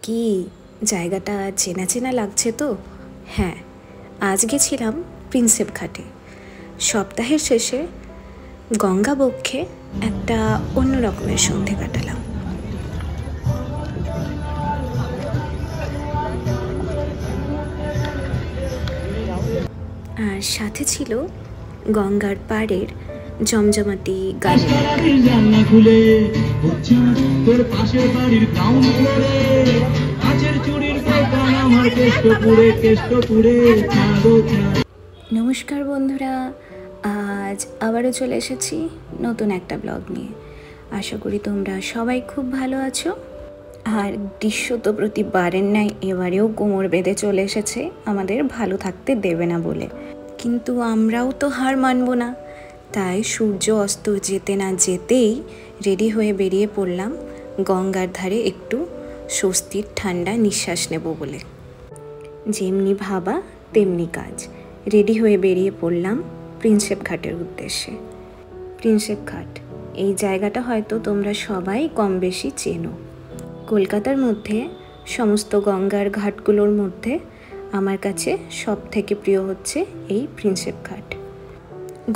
কি জায়গাটা চেনা চেনা লাগছে তো? হ্যাঁ, আজ গেছিলাম প্রিন্সেপ ঘাটে। সপ্তাহের শেষে গঙ্গাবক্ষে একটা অন্য রকমের সন্ধে কাটালাম। আর সাথে ছিল গঙ্গার পাড়ের জমজমাটি গান। নমস্কার বন্ধুরা, আজ আবারও চলে এসেছি নতুন একটা ব্লগ নিয়ে। আশা করি তোমরা সবাই খুব ভালো আছো। আর গ্রীষ্ম তো প্রতিবারের ন্যায় এবারেও কোমর বেঁধে চলে এসেছে আমাদের ভালো থাকতে দেবে না বলে। কিন্তু আমরাও তো হার মানব না, তাই সূর্য অস্ত যেতে না যেতেই রেডি হয়ে বেরিয়ে পড়লাম গঙ্গার ধারে একটু স্বস্তির ঠান্ডা নিঃশ্বাস নেব বলে। যেমনি ভাবা তেমনি কাজ, রেডি হয়ে বেরিয়ে পড়লাম প্রিন্সেপ ঘাটের উদ্দেশ্যে। প্রিন্সেপ ঘাট এই জায়গাটা হয়তো তোমরা সবাই কম বেশি চেনো। কলকাতার মধ্যে সমস্ত গঙ্গার ঘাটগুলোর মধ্যে আমার কাছে সব থেকে প্রিয় হচ্ছে এই প্রিন্সেপ ঘাট।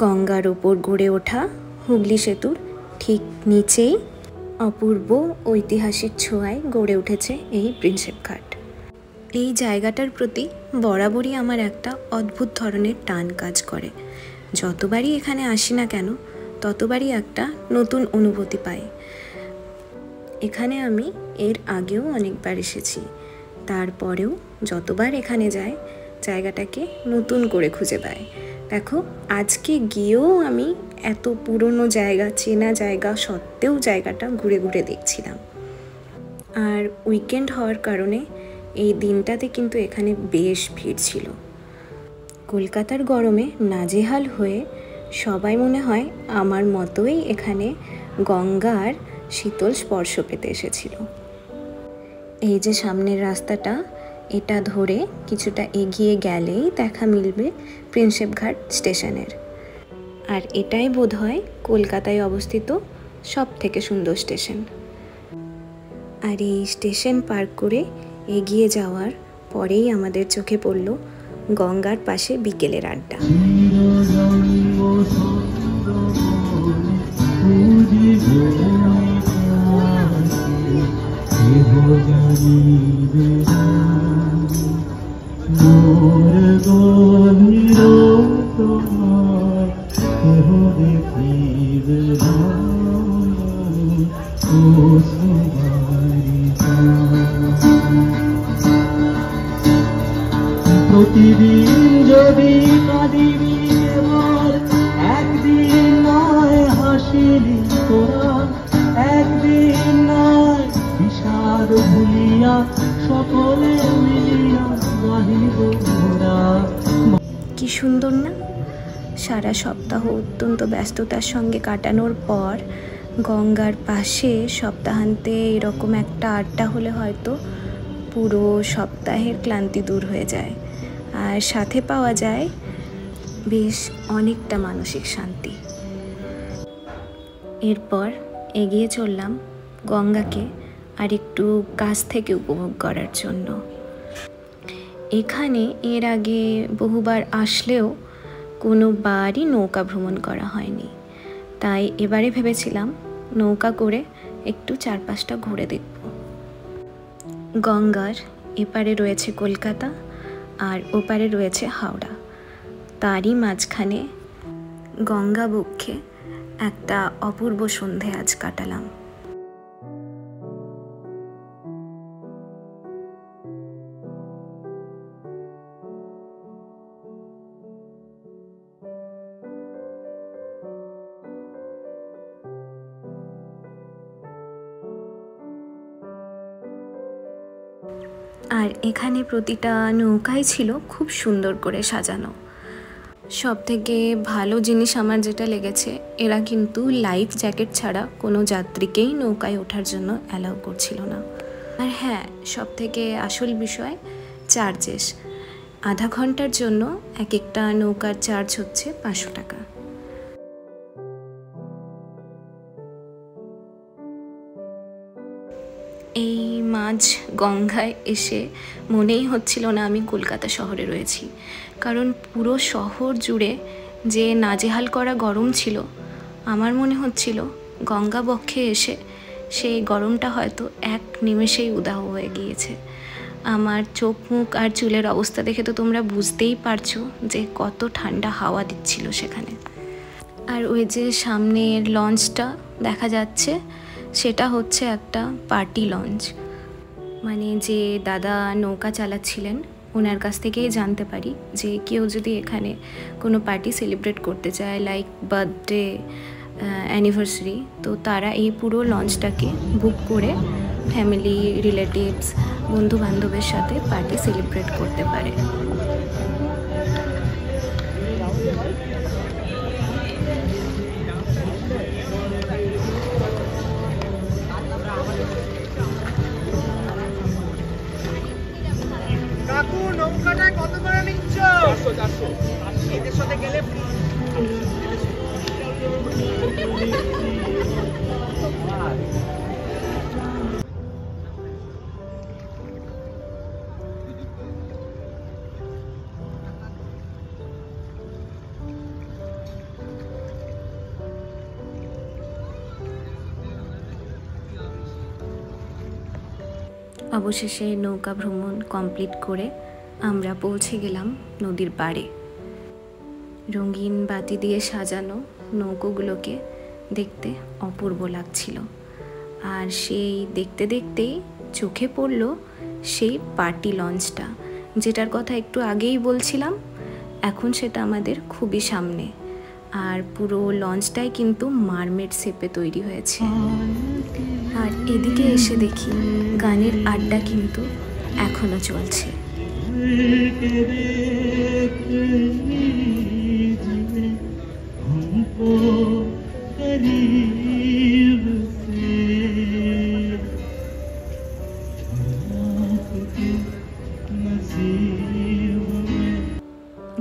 গঙ্গার ওপর গড়ে ওঠা হুগলি সেতুর ঠিক নিচেই অপূর্ব ঐতিহাসিক ছোঁয়ায় গড়ে উঠেছে এই প্রিন্সেপ ঘাট। এই জায়গাটার প্রতি বরাবরই আমার একটা অদ্ভুত ধরনের টান কাজ করে। যতবারই এখানে আসি না কেন ততবারই একটা নতুন অনুভূতি পাই। এখানে আমি এর আগেও অনেকবার এসেছি, তারপরেও যতবার এখানে যাই জায়গাটাকে নতুন করে খুঁজে পাই। দেখো, আজকে গিয়েও আমি এত পুরনো জায়গা, চেনা জায়গা সত্ত্বেও জায়গাটা ঘুরে ঘুরে দেখছিলাম। আর উইকেন্ড হওয়ার কারণে এই দিনটাতে কিন্তু এখানে বেশ ভিড় ছিল। কলকাতার গরমে নাজেহাল হয়ে সবাই মনে হয় আমার মতোই এখানে গঙ্গার শীতল স্পর্শ পেতে এসেছিল। এই যে সামনের রাস্তাটা, এটা ধরে কিছুটা এগিয়ে গেলেই দেখা মিলবে প্রিন্সেপ ঘাট স্টেশনের। আর এটাই বোধহয় কলকাতায় অবস্থিত সব থেকে সুন্দর স্টেশন। আর এই স্টেশন পার করে এগিয়ে যাওয়ার পরেই আমাদের চোখে পড়ল গঙ্গার পাশে বিকেলের আড্ডা। প্রতিদিন যদি কাঁদিবি কেবল একদিন নয়, হাসিলি তোরা একদিন নয়, বিষাদ ভুলিয়া সকলে মিলিয়া গাহিব মোরা। কি সুন্দর না? সারা সপ্তাহ অত্যন্ত ব্যস্ততার সঙ্গে কাটানোর পর গঙ্গার পাশে সপ্তাহান্তে এরকম একটা আড্ডা হলে হয়তো পুরো সপ্তাহের ক্লান্তি দূর হয়ে যায়, আর সাথে পাওয়া যায় বেশ অনেকটা মানসিক শান্তি। এরপর এগিয়ে চললাম গঙ্গাকে আর একটু কাছ থেকে উপভোগ করার জন্য। এখানে এর আগে বহুবার আসলেও কোনো বারই নৌকা ভ্রমণ করা হয়নি, তাই এবারে ভেবেছিলাম নৌকা করে একটু চারপাশটা ঘুরে দেখব। গঙ্গার এপারে রয়েছে কলকাতা আর ওপারে রয়েছে হাওড়া, তারই মাঝখানে গঙ্গাবক্ষে একটা অপূর্ব সন্ধে আজ কাটালাম। আর এখানে প্রতিটা নৌকাই ছিল খুব সুন্দর করে সাজানো। সব থেকে ভালো জিনিস আমার যেটা লেগেছে, এরা কিন্তু লাইফ জ্যাকেট ছাড়া কোনো যাত্রীকেই নৌকায় ওঠার জন্য অ্যালাউ করছিল না। আর হ্যাঁ, সব থেকে আসল বিষয় চার্জেস। আধা ঘন্টার জন্য এক একটা নৌকার চার্জ হচ্ছে 500 টাকা। এই মাছ আজ গঙ্গায় এসে মনেই হচ্ছিল না আমি কলকাতা শহরে রয়েছি, কারণ পুরো শহর জুড়ে যে নাজেহাল করা গরম ছিল, আমার মনে হচ্ছিল গঙ্গা বক্ষে এসে সেই গরমটা হয়তো এক নিমেষেই উদাহ হয়ে গিয়েছে। আমার চোখ মুখ আর চুলের অবস্থা দেখে তো তোমরা বুঝতেই পারছো যে কত ঠান্ডা হাওয়া দিচ্ছিল সেখানে। আর ওই যে সামনের লঞ্চটা দেখা যাচ্ছে, সেটা হচ্ছে একটা পার্টি লঞ্চ। মানে যে দাদা নৌকা চালাচ্ছিলেন ওনার কাছ থেকেই জানতে পারি যে কেউ যদি এখানে কোনো পার্টি সেলিব্রেট করতে চায়, লাইক বার্থডে, অ্যানিভার্সারি, তো তারা এই পুরো লঞ্চটাকে বুক করে ফ্যামিলি, রিলেটিভস, বন্ধু বান্ধবের সাথে পার্টি সেলিব্রেট করতে পারে। কাকু নৌকাটা কত করে নিচ্ছ? 400 এদের সাথে গেলে অবশেষে নৌকা ভ্রমণ কমপ্লিট করে আমরা পৌঁছে গেলাম নদীর পাড়ে। রঙিন বাতি দিয়ে সাজানো নৌকোগুলোকে দেখতে অপূর্ব লাগছিল। আর সেই দেখতে দেখতেই চোখে পড়ল সেই পার্টি লঞ্চটা, যেটার কথা একটু আগেই বলছিলাম। এখন সেটা আমাদের খুবই সামনে, আর পুরো লঞ্চটাই কিন্তু মারমেড শেপে তৈরি হয়েছে। আর এদিকে এসে দেখি গানের আড্ডা কিন্তু এখনো চলছে।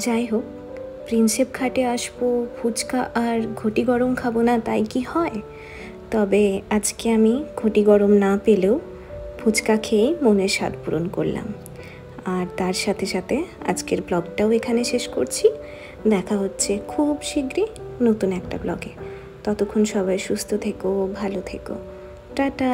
যাই হোক, প্রিন্সেপ ঘাটে আসবো, ফুচকা আর ঘটি গরম খাবো না তাই কি হয়? তবে আজকে আমি ঘটি গরম না পেলেও ফুচকা খেয়ে মনের স্বাদ পূরণ করলাম। আর তার সাথে সাথে আজকের ব্লগটাও এখানে শেষ করছি। দেখা হচ্ছে খুব শীঘ্রই নতুন একটা ব্লগে। ততক্ষণ সবাই সুস্থ থেকো, ভালো থেকো, টাটা।